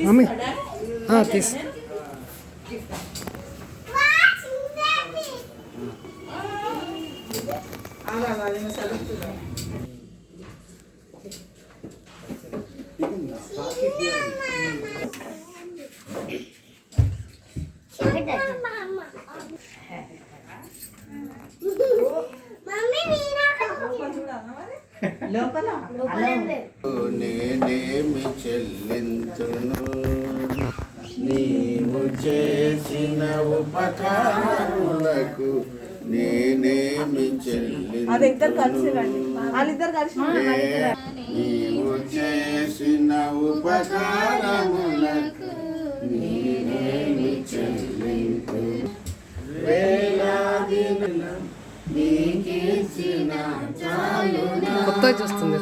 Mummy తీసు నేనేమి చెల్లింతును నీవు చేసిన ఉపకారములకు నేనేమి చెల్లింతును నీవు చేసిన ఉపకారములకు నేనేమి చెల్లింతును వేలాది నీకిచ్చిన చాలునా కొత్త చూస్తుంది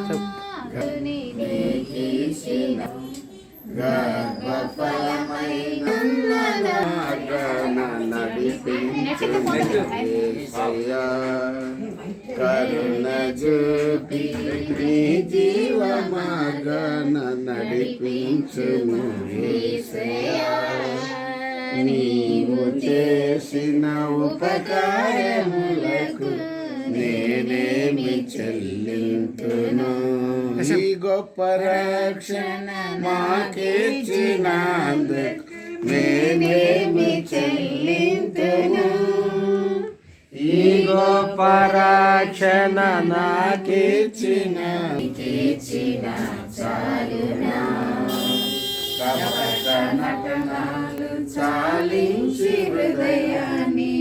గర్భఫలమైన నడిపించయ్యా కరుణ చూపి నీ జీవ మార్గాన నడిపించుము యేసయ్యా నీవు చేసిన ఉపకారములకు నేనేమి చెల్లింతును ఈ గొప్ప రక్షణ మాకిచ్చినందుకు నేనేమి చెల్లింతును ఈ గొప్ప రక్షణ నాకిచ్చిన చాలునా నటనాలు చాలించి హృదయాన్ని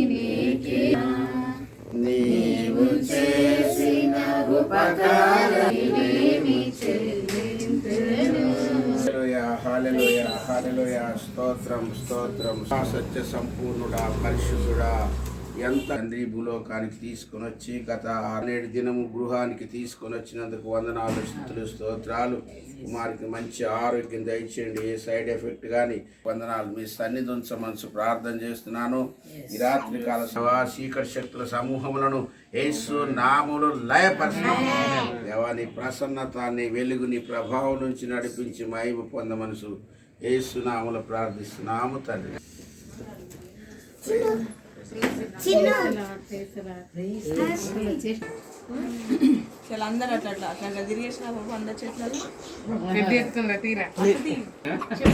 నీవు చేసిన ఉపకారమేమి చెల్లింతును. హల్లెలూయా హల్లెలూయా స్తోత్రం స్తోత్రం సత్య సంపూర్ణుడా పరిశుద్ధుడా ఎంత తండ్రి భూలోకానికి తీసుకొని వచ్చి గత 6 దినము గృహానికి తీసుకొని వచ్చినందుకు వందనాలు స్తుతులు స్తోత్రాలు. కుమారికి మంచి ఆరోగ్యం దయచేయండి, ఏ సైడ్ ఎఫెక్ట్ కానీ వందనాలు. మీ సన్నిధి ఉంచమని ప్రార్థన చేస్తున్నాను. ఈ రాత్రి కాల చీకటి శక్తుల సమూహములను యేసు నామములో లయపరచండి. దేవాని ప్రసన్నత నీ వెలుగుని ప్రభావం నుంచి నడిపించి మహిమ పొందమనుసు యేసు నామములో ప్రార్థిస్తున్నాము తండ్రి. అందరూ అట్లా అట్లా తిరిగేసిన అందరు చెట్లు